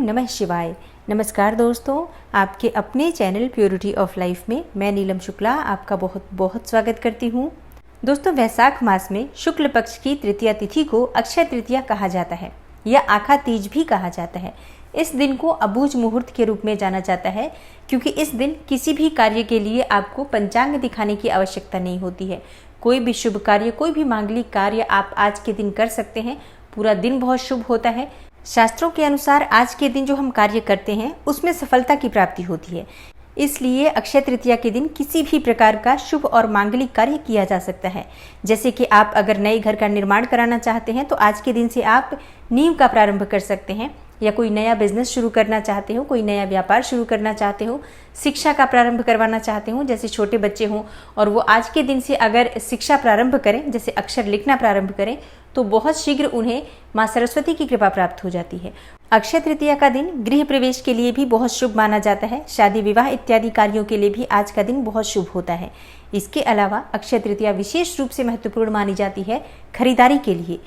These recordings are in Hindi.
ओम नमः शिवाय। नमस्कार दोस्तों, आपके अपने चैनल प्योरिटी ऑफ लाइफ में मैं नीलम शुक्ला आपका बहुत बहुत स्वागत करती हूँ। दोस्तों, वैशाख मास में शुक्ल पक्ष की तृतीया तिथि को अक्षय तृतीया कहा जाता है या आखा तीज भी कहा जाता है। इस दिन को अबूझ मुहूर्त के रूप में जाना जाता है क्योंकि इस दिन किसी भी कार्य के लिए आपको पंचांग दिखाने की आवश्यकता नहीं होती है। कोई भी शुभ कार्य, कोई भी मांगलिक कार्य आप आज के दिन कर सकते हैं। पूरा दिन बहुत शुभ होता है। शास्त्रों के अनुसार आज के दिन जो हम कार्य करते हैं उसमें सफलता की प्राप्ति होती है। इसलिए अक्षय तृतीया के दिन किसी भी प्रकार का शुभ और मांगलिक कार्य किया जा सकता है। जैसे कि आप अगर नए घर का निर्माण कराना चाहते हैं तो आज के दिन से आप नींव का प्रारंभ कर सकते हैं, या कोई नया बिजनेस शुरू करना चाहते हो, कोई नया व्यापार शुरू करना चाहते हो, शिक्षा का प्रारंभ करवाना चाहते हो, जैसे छोटे बच्चे हों और वो आज के दिन से अगर शिक्षा प्रारंभ करें, जैसे अक्षर लिखना प्रारंभ करें, तो बहुत शीघ्र उन्हें माँ सरस्वती की कृपा प्राप्त हो जाती है। अक्षय तृतीया का दिन गृह प्रवेश के लिए भी बहुत शुभ माना जाता है। शादी विवाह इत्यादि कार्यों के लिए भी आज का दिन बहुत शुभ होता है। इसके अलावा अक्षय तृतीया विशेष रूप से महत्वपूर्ण मानी जाती है खरीदारी के लिए।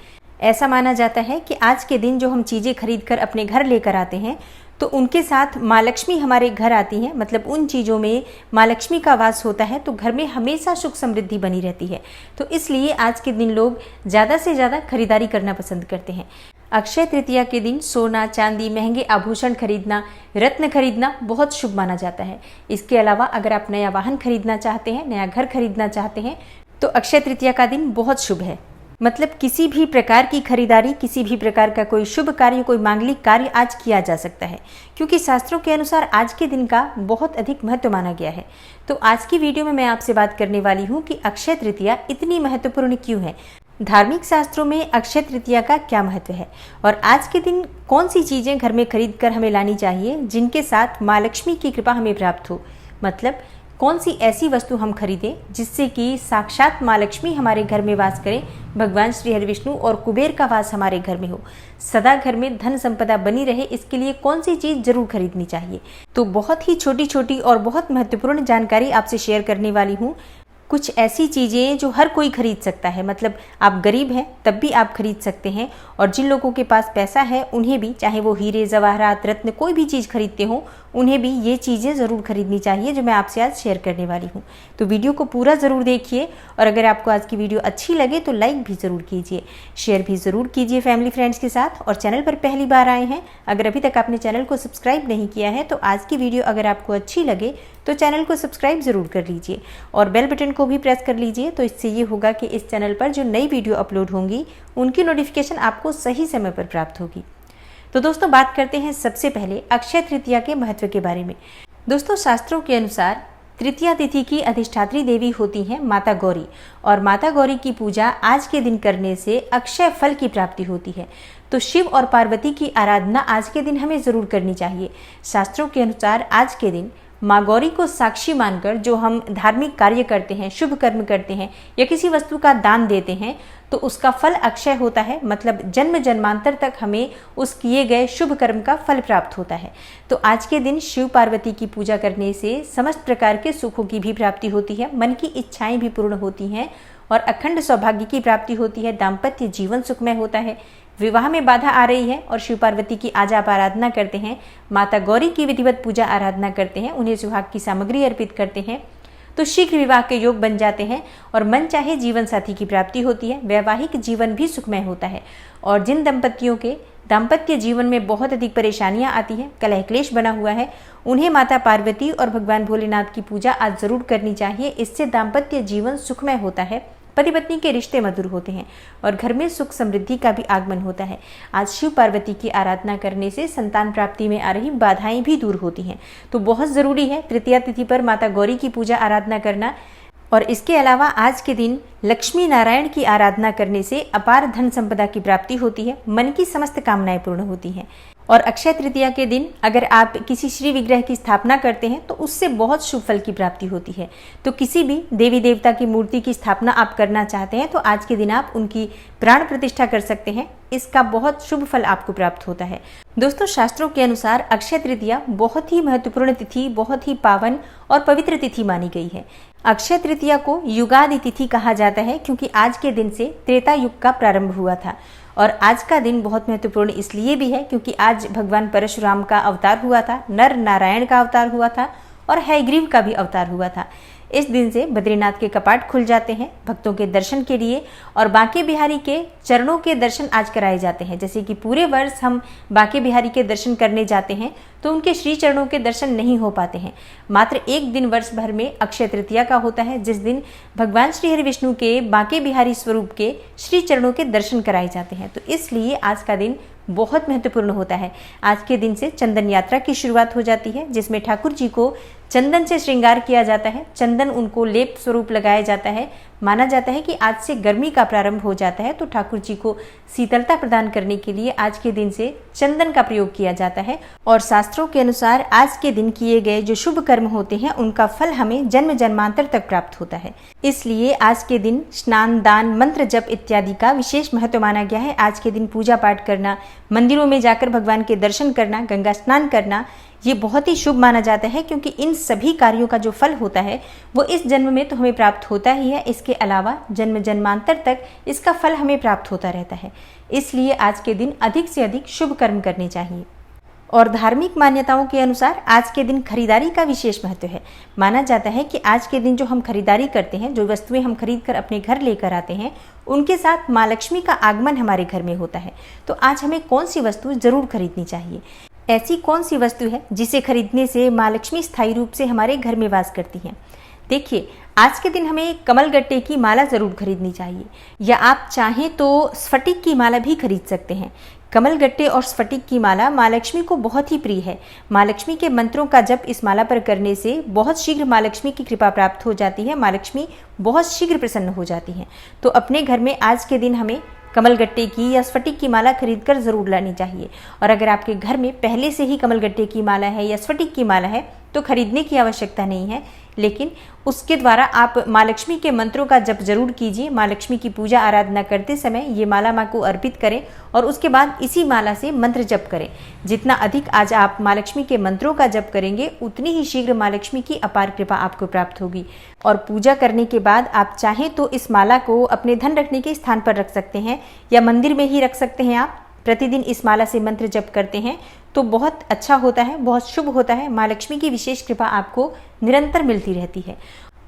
ऐसा माना जाता है कि आज के दिन जो हम चीज़ें खरीद कर अपने घर लेकर आते हैं तो उनके साथ माँ लक्ष्मी हमारे घर आती हैं, मतलब उन चीज़ों में माँ लक्ष्मी का वास होता है, तो घर में हमेशा सुख समृद्धि बनी रहती है। तो इसलिए आज के दिन लोग ज़्यादा से ज़्यादा खरीदारी करना पसंद करते हैं। अक्षय तृतीया के दिन सोना चांदी, महंगे आभूषण खरीदना, रत्न खरीदना बहुत शुभ माना जाता है। इसके अलावा अगर आप नया वाहन खरीदना चाहते हैं, नया घर खरीदना चाहते हैं, तो अक्षय तृतीया का दिन बहुत शुभ है। मतलब किसी भी प्रकार की खरीदारी, किसी भी प्रकार का कोई शुभ कार्य, कोई मांगलिक कार्य आज किया जा सकता है, क्योंकि शास्त्रों के अनुसार आज के दिन का बहुत अधिक महत्व माना गया है। तो आज की वीडियो में मैं आपसे बात करने वाली हूँ कि अक्षय तृतीया इतनी महत्वपूर्ण क्यों है, धार्मिक शास्त्रों में अक्षय तृतीया का क्या महत्व है, और आज के दिन कौन सी चीज़ें घर में खरीद कर हमें लानी चाहिए जिनके साथ माँ लक्ष्मी की कृपा हमें प्राप्त हो। मतलब कौन सी ऐसी वस्तु हम खरीदें जिससे कि साक्षात माँ लक्ष्मी हमारे घर में वास करें, भगवान श्री हरि विष्णु और कुबेर का वास हमारे घर में हो, सदा घर में धन संपदा बनी रहे। इसके लिए कौन सी चीज़ जरूर खरीदनी चाहिए। तो बहुत ही छोटी छोटी और बहुत महत्वपूर्ण जानकारी आपसे शेयर करने वाली हूँ। कुछ ऐसी चीज़ें जो हर कोई खरीद सकता है, मतलब आप गरीब हैं तब भी आप खरीद सकते हैं, और जिन लोगों के पास पैसा है उन्हें भी, चाहे वो हीरे जवाहरात रत्न कोई भी चीज़ खरीदते हो, उन्हें भी ये चीज़ें ज़रूर खरीदनी चाहिए जो मैं आपसे आज शेयर करने वाली हूँ। तो वीडियो को पूरा ज़रूर देखिए, और अगर आपको आज की वीडियो अच्छी लगे तो लाइक भी ज़रूर कीजिए, शेयर भी ज़रूर कीजिए फैमिली फ्रेंड्स के साथ। और चैनल पर पहली बार आए हैं, अगर अभी तक आपने चैनल को सब्सक्राइब नहीं किया है तो आज की वीडियो अगर आपको अच्छी लगे तो चैनल को सब्सक्राइब ज़रूर कर लीजिए और बेल बटन को भी प्रेस कर लीजिए। तो इससे ये होगा कि इस चैनल पर जो नई वीडियो अपलोड होंगी उनकी नोटिफिकेशन आपको सही समय पर प्राप्त होगी। तो दोस्तों, बात करते हैं सबसे पहले अक्षय तृतीया के महत्व के बारे में। दोस्तों, शास्त्रों के अनुसार तृतीया तिथि की अधिष्ठात्री देवी होती हैं माता गौरी, और माता गौरी की पूजा आज के दिन करने से अक्षय फल की प्राप्ति होती है। तो शिव और पार्वती की आराधना आज के दिन हमें ज़रूर करनी चाहिए। शास्त्रों के अनुसार आज के दिन माँ गौरी को साक्षी मानकर जो हम धार्मिक कार्य करते हैं, शुभ कर्म करते हैं, या किसी वस्तु का दान देते हैं तो उसका फल अक्षय होता है। मतलब जन्म जन्मांतर तक हमें उस किए गए शुभ कर्म का फल प्राप्त होता है। तो आज के दिन शिव पार्वती की पूजा करने से समस्त प्रकार के सुखों की भी प्राप्ति होती है, मन की इच्छाएं भी पूर्ण होती हैं और अखंड सौभाग्य की प्राप्ति होती है। दाम्पत्य जीवन सुखमय होता है। विवाह में बाधा आ रही है और शिव पार्वती की आज आप आराधना करते हैं, माता गौरी की विधिवत पूजा आराधना करते हैं, उन्हें सुहाग की सामग्री अर्पित करते हैं, तो शीघ्र विवाह के योग बन जाते हैं और मन चाहे जीवन साथी की प्राप्ति होती है। वैवाहिक जीवन भी सुखमय होता है। और जिन दंपतियों के दाम्पत्य जीवन में बहुत अधिक परेशानियां आती हैं, कलह क्लेश बना हुआ है, उन्हें माता पार्वती और भगवान भोलेनाथ की पूजा आज जरूर करनी चाहिए। इससे दाम्पत्य जीवन सुखमय होता है, पति पत्नी के रिश्ते मधुर होते हैं और घर में सुख समृद्धि का भी आगमन होता है। आज शिव पार्वती की आराधना करने से संतान प्राप्ति में आ रही बाधाएं भी दूर होती हैं। तो बहुत ज़रूरी है तृतीया तिथि पर माता गौरी की पूजा आराधना करना। और इसके अलावा आज के दिन लक्ष्मी नारायण की आराधना करने से अपार धन संपदा की प्राप्ति होती है, मन की समस्त कामनाएं पूर्ण होती हैं। और अक्षय तृतीया के दिन अगर आप किसी श्री विग्रह की स्थापना करते हैं तो उससे बहुत शुभ फल की प्राप्ति होती है। तो किसी भी देवी देवता की मूर्ति की स्थापना आप करना चाहते हैं तो आज के दिन आप उनकी प्राण प्रतिष्ठा कर सकते हैं। इसका बहुत शुभ फल आपको प्राप्त होता है। दोस्तों, शास्त्रों के अनुसार अक्षय तृतीया बहुत ही महत्वपूर्ण तिथि, बहुत ही पावन और पवित्र तिथि मानी गई है। अक्षय तृतीया को युगादि तिथि कहा जाता है क्योंकि आज के दिन से त्रेता युग का प्रारंभ हुआ था और आज का दिन बहुत महत्वपूर्ण इसलिए भी है क्योंकि आज भगवान परशुराम का अवतार हुआ था, नर नारायण का अवतार हुआ था और हयग्रीव का भी अवतार हुआ था। इस दिन से बद्रीनाथ के कपाट खुल जाते हैं भक्तों के दर्शन के लिए और बांके बिहारी के चरणों के दर्शन आज कराए जाते हैं। जैसे कि पूरे वर्ष हम बांके बिहारी के दर्शन करने जाते हैं तो उनके श्री चरणों के दर्शन नहीं हो पाते हैं। मात्र एक दिन वर्ष भर में अक्षय तृतीया का होता है जिस दिन भगवान श्री हरि विष्णु के बांके बिहारी स्वरूप के श्री चरणों के दर्शन कराए जाते हैं। तो इसलिए आज का दिन बहुत महत्वपूर्ण होता है। आज के दिन से चंदन यात्रा की शुरुआत हो जाती है जिसमें ठाकुर जी को चंदन से श्रृंगार किया जाता है। चंदन उनको लेप स्वरूप लगाया जाता है। माना जाता है कि आज से गर्मी का प्रारंभ हो जाता है तो ठाकुर जी को शीतलता प्रदान करने के लिए आज के दिन से चंदन का प्रयोग किया जाता है। और शास्त्रों के अनुसार आज के दिन किए गए जो शुभ कर्म होते हैं उनका फल हमें जन्म जन्मांतर तक प्राप्त होता है। इसलिए आज के दिन स्नान, दान, मंत्र जप इत्यादि का विशेष महत्व माना गया है। आज के दिन पूजा पाठ करना, मंदिरों में जाकर भगवान के दर्शन करना, गंगा स्नान करना, ये बहुत ही शुभ माना जाता है क्योंकि इन सभी कार्यों का जो फल होता है वो इस जन्म में तो हमें प्राप्त होता ही है, इसके अलावा जन्म जन्मांतर तक इसका फल हमें प्राप्त होता रहता है। इसलिए आज के दिन अधिक से अधिक शुभ कर्म करने चाहिए। और धार्मिक मान्यताओं के अनुसार आज के दिन खरीदारी का विशेष महत्व है। माना जाता है कि आज के दिन जो हम खरीदारी करते हैं, जो वस्तुएं हम खरीद कर अपने घर लेकर आते हैं, उनके साथ माँ लक्ष्मी का आगमन हमारे घर में होता है। तो आज हमें कौन सी वस्तु जरूर खरीदनी चाहिए? ऐसी कौन सी वस्तु है जिसे खरीदने से माँ लक्ष्मी स्थायी रूप से हमारे घर में वास करती हैं? देखिए, आज के दिन हमें कमल गट्टे की माला जरूर खरीदनी चाहिए या आप चाहें तो स्फटिक की माला भी खरीद सकते हैं। कमल गट्टे और स्फटिक की माला माँ लक्ष्मी को बहुत ही प्रिय है। माँ लक्ष्मी के मंत्रों का जप इस माला पर करने से बहुत शीघ्र माँ लक्ष्मी की कृपा प्राप्त हो जाती है। माँ लक्ष्मी बहुत शीघ्र प्रसन्न हो जाती हैं। तो अपने घर में आज के दिन हमें कमल गट्टे की या स्फटिक की माला खरीदकर जरूर लानी चाहिए। और अगर आपके घर में पहले से ही कमल गट्टे की माला है या स्फटिक की माला है तो खरीदने की आवश्यकता नहीं है, लेकिन उसके द्वारा आप माँ लक्ष्मी के मंत्रों का जप जरूर कीजिए। माँ लक्ष्मी की पूजा आराधना करते समय ये माला माँ को अर्पित करें और उसके बाद इसी माला से मंत्र जप करें। जितना अधिक आज आप माँ लक्ष्मी के मंत्रों का जप करेंगे उतनी ही शीघ्र माँ लक्ष्मी की अपार कृपा आपको प्राप्त होगी। और पूजा करने के बाद आप चाहें तो इस माला को अपने धन रखने के स्थान पर रख सकते हैं या मंदिर में ही रख सकते हैं। आप प्रतिदिन इस माला से मंत्र जप करते हैं तो बहुत अच्छा होता है, बहुत शुभ होता है। माँ लक्ष्मी की विशेष कृपा आपको निरंतर मिलती रहती है।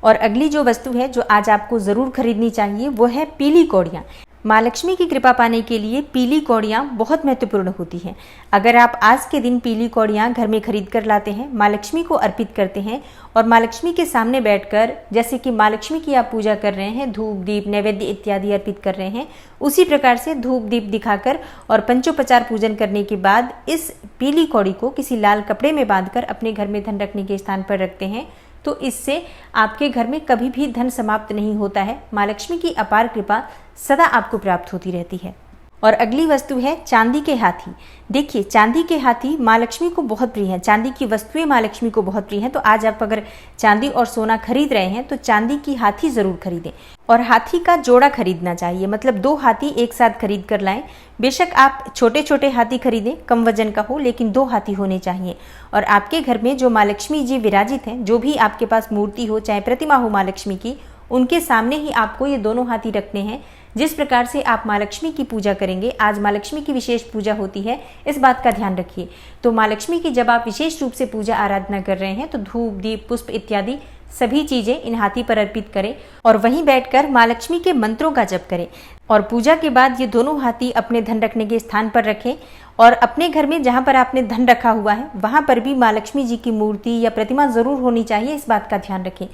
और अगली जो वस्तु है जो आज आपको जरूर खरीदनी चाहिए वो है पीली कौड़ियाँ। माँ लक्ष्मी की कृपा पाने के लिए पीली कौड़ियाँ बहुत महत्वपूर्ण होती हैं। अगर आप आज के दिन पीली कौड़ियाँ घर में खरीद कर लाते हैं, माँ लक्ष्मी को अर्पित करते हैं और माँ लक्ष्मी के सामने बैठकर जैसे कि माँ लक्ष्मी की आप पूजा कर रहे हैं, धूप दीप नैवेद्य इत्यादि अर्पित कर रहे हैं, उसी प्रकार से धूप दीप दिखाकर और पंचोपचार पूजन करने के बाद इस पीली कौड़ी को किसी लाल कपड़े में बांधकर अपने घर में धन रखने के स्थान पर रखते हैं तो इससे आपके घर में कभी भी धन समाप्त नहीं होता है। माँ लक्ष्मी की अपार कृपा सदा आपको प्राप्त होती रहती है। और अगली वस्तु है चांदी के हाथी। देखिए, चांदी के हाथी माँ लक्ष्मी को बहुत प्रिय है। चांदी की वस्तुएं माँ लक्ष्मी को बहुत प्रिय हैं। तो आज आप अगर चांदी और सोना खरीद रहे हैं तो चांदी की हाथी जरूर खरीदें और हाथी का जोड़ा खरीदना चाहिए, मतलब 2 हाथी एक साथ खरीद कर लाएं। बेशक आप छोटे छोटे हाथी खरीदें, कम वजन का हो, लेकिन 2 हाथी होने चाहिए। और आपके घर में जो माँ लक्ष्मी जी विराजित हैं, जो भी आपके पास मूर्ति हो चाहे प्रतिमा हो माँ लक्ष्मी की, उनके सामने ही आपको ये दोनों हाथी रखने हैं। जिस प्रकार से आप माँ लक्ष्मी की पूजा करेंगे, आज माँ लक्ष्मी की विशेष पूजा होती है, इस बात का ध्यान रखिए। तो माँ लक्ष्मी की जब आप विशेष रूप से पूजा आराधना कर रहे हैं तो धूप दीप पुष्प इत्यादि सभी चीजें इन हाथी पर अर्पित करें और वहीं बैठकर माँ लक्ष्मी के मंत्रों का जप करें। और पूजा के बाद ये दोनों हाथी अपने धन रखने के स्थान पर रखें और अपने घर में जहाँ पर आपने धन रखा हुआ है वहाँ पर भी माँ लक्ष्मी जी की मूर्ति या प्रतिमा जरूर होनी चाहिए, इस बात का ध्यान रखें।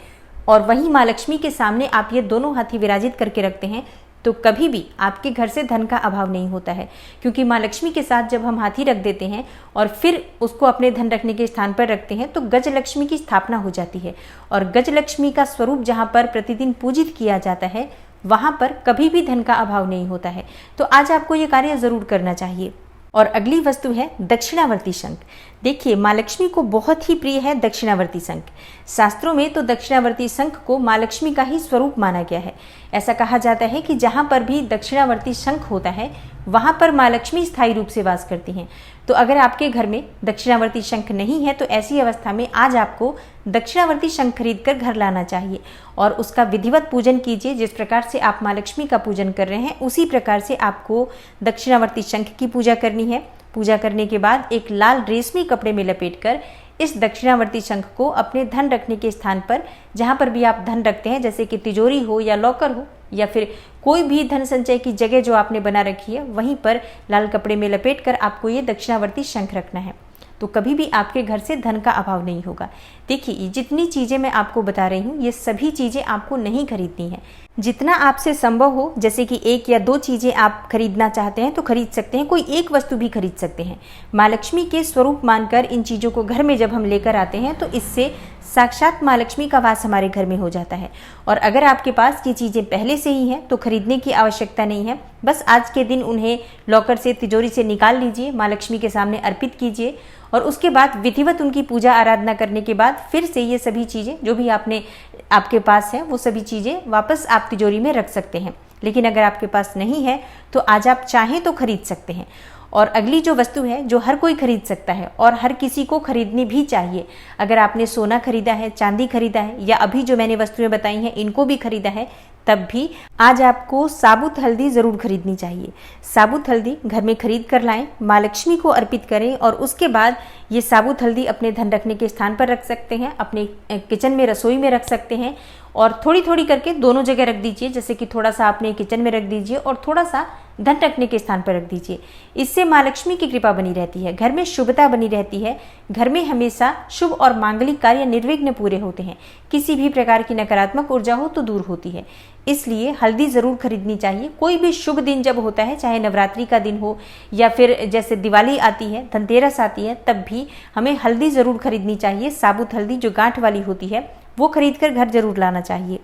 और वहीं माँ लक्ष्मी के सामने आप ये दोनों हाथी विराजित करके रखते हैं तो कभी भी आपके घर से धन का अभाव नहीं होता है, क्योंकि माँ लक्ष्मी के साथ जब हम हाथी रख देते हैं और फिर उसको अपने धन रखने के स्थान पर रखते हैं तो गज लक्ष्मी की स्थापना हो जाती है। और गज लक्ष्मी का स्वरूप जहाँ पर प्रतिदिन पूजित किया जाता है वहाँ पर कभी भी धन का अभाव नहीं होता है। तो आज आपको ये कार्य जरूर करना चाहिए। और अगली वस्तु है दक्षिणावर्ती शंख। देखिए, माँ लक्ष्मी को बहुत ही प्रिय है दक्षिणावर्ती शंख। शास्त्रों में तो दक्षिणावर्ती शंख को माँ लक्ष्मी का ही स्वरूप माना गया है। ऐसा कहा जाता है कि जहाँ पर भी दक्षिणावर्ती शंख होता है वहाँ पर माँ लक्ष्मी स्थायी रूप से वास करती हैं। तो अगर आपके घर में दक्षिणावर्ती शंख नहीं है तो ऐसी अवस्था में आज आपको दक्षिणावर्ती शंख खरीद कर घर लाना चाहिए और उसका विधिवत पूजन कीजिए। जिस प्रकार से आप माँ लक्ष्मी का पूजन कर रहे हैं उसी प्रकार से आपको दक्षिणावर्ती शंख की पूजा करनी है। पूजा करने के बाद एक लाल रेशमी कपड़े में लपेटकर इस दक्षिणावर्ती शंख को अपने धन रखने के स्थान पर, जहाँ पर भी आप धन रखते हैं, जैसे कि तिजोरी हो या लॉकर हो या फिर कोई भी धन संचय की जगह जो आपने बना रखी है, वहीं पर लाल कपड़े में लपेटकर आपको ये दक्षिणावर्ती शंख रखना है। तो कभी भी आपके घर से धन का अभाव नहीं होगा। देखिए, जितनी चीज़ें मैं आपको बता रही हूँ ये सभी चीज़ें आपको नहीं खरीदनी है। जितना आपसे संभव हो, जैसे कि 1 या 2 चीज़ें आप खरीदना चाहते हैं तो खरीद सकते हैं, कोई एक वस्तु भी खरीद सकते हैं। माँ लक्ष्मी के स्वरूप मानकर इन चीज़ों को घर में जब हम लेकर आते हैं तो इससे साक्षात माँ लक्ष्मी का वास हमारे घर में हो जाता है। और अगर आपके पास ये चीज़ें पहले से ही हैं तो खरीदने की आवश्यकता नहीं है। बस आज के दिन उन्हें लॉकर से, तिजोरी से निकाल लीजिए, माँ लक्ष्मी के सामने अर्पित कीजिए और उसके बाद विधिवत उनकी पूजा आराधना करने के बाद फिर से ये सभी चीज़ें जो भी आपके पास है वो सभी चीज़ें वापस आप तिजोरी में रख सकते हैं। लेकिन अगर आपके पास नहीं है तो आज आप चाहें तो खरीद सकते हैं। और अगली जो वस्तु है जो हर कोई खरीद सकता है और हर किसी को खरीदनी भी चाहिए, अगर आपने सोना खरीदा है, चांदी खरीदा है या अभी जो मैंने वस्तुएं बताई हैं इनको भी खरीदा है, तब भी आज आपको साबुत हल्दी ज़रूर खरीदनी चाहिए। साबुत हल्दी घर में खरीद कर लाएं, माँ लक्ष्मी को अर्पित करें और उसके बाद ये साबुत हल्दी अपने धन रखने के स्थान पर रख सकते हैं, अपने किचन में, रसोई में रख सकते हैं और थोड़ी थोड़ी करके दोनों जगह रख दीजिए। जैसे कि थोड़ा सा अपने किचन में रख दीजिए और थोड़ा सा धन रखने के स्थान पर रख दीजिए। इससे माँ लक्ष्मी की कृपा बनी रहती है, घर में शुभता बनी रहती है, घर में हमेशा शुभ और मांगलिक कार्य निर्विघ्न पूरे होते हैं। किसी भी प्रकार की नकारात्मक ऊर्जा हो तो दूर होती है। इसलिए हल्दी ज़रूर खरीदनी चाहिए। कोई भी शुभ दिन जब होता है, चाहे नवरात्रि का दिन हो या फिर जैसे दिवाली आती है, धनतेरस आती है, तब भी हमें हल्दी ज़रूर खरीदनी चाहिए। साबुत हल्दी जो गांठ वाली होती है वो खरीद कर घर जरूर लाना चाहिए।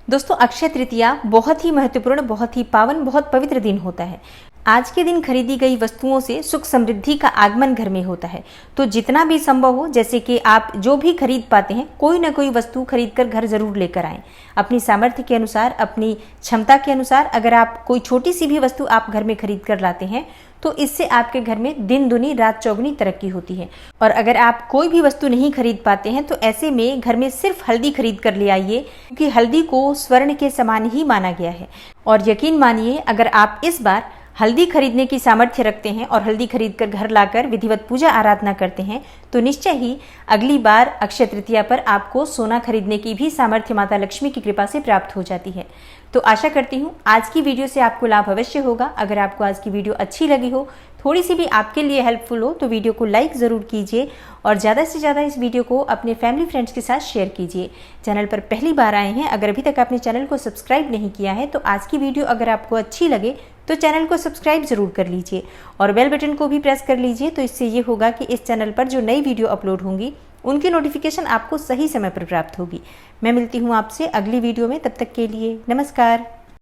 दोस्तों, अक्षय तृतीया बहुत ही महत्वपूर्ण, बहुत ही पावन, बहुत पवित्र दिन होता है। आज के दिन खरीदी गई वस्तुओं से सुख समृद्धि का आगमन घर में होता है। तो जितना भी संभव हो, जैसे कि आप जो भी खरीद पाते हैं, कोई ना कोई वस्तु खरीद कर घर जरूर लेकर आएं। अपनी सामर्थ्य के अनुसार, अपनी क्षमता के अनुसार अगर आप कोई छोटी सी भी वस्तु आप घर में खरीद कर लाते हैं तो इससे आपके घर में दिन दुनी रात चौगुनी तरक्की होती है। और अगर आप कोई भी वस्तु नहीं खरीद पाते हैं तो ऐसे में घर में सिर्फ हल्दी खरीद कर ले आइए, क्योंकि हल्दी को स्वर्ण के समान ही माना गया है। और यकीन मानिए, अगर आप इस बार हल्दी खरीदने की सामर्थ्य रखते हैं और हल्दी खरीद कर घर लाकर विधिवत पूजा आराधना करते हैं तो निश्चय ही अगली बार अक्षय तृतीया पर आपको सोना खरीदने की भी सामर्थ्य माता लक्ष्मी की कृपा से प्राप्त हो जाती है। तो आशा करती हूँ आज की वीडियो से आपको लाभ अवश्य होगा। अगर आपको आज की वीडियो अच्छी लगी हो, थोड़ी सी भी आपके लिए हेल्पफुल हो, तो वीडियो को लाइक ज़रूर कीजिए और ज़्यादा से ज़्यादा इस वीडियो को अपने फैमिली फ्रेंड्स के साथ शेयर कीजिए। चैनल पर पहली बार आए हैं, अगर अभी तक आपने चैनल को सब्सक्राइब नहीं किया है तो आज की वीडियो अगर आपको अच्छी लगे तो चैनल को सब्सक्राइब ज़रूर कर लीजिए और बेल बटन को भी प्रेस कर लीजिए। तो इससे ये होगा कि इस चैनल पर जो नई वीडियो अपलोड होंगी उनकी नोटिफिकेशन आपको सही समय पर प्राप्त होगी। मैं मिलती हूँ आपसे अगली वीडियो में, तब तक के लिए नमस्कार।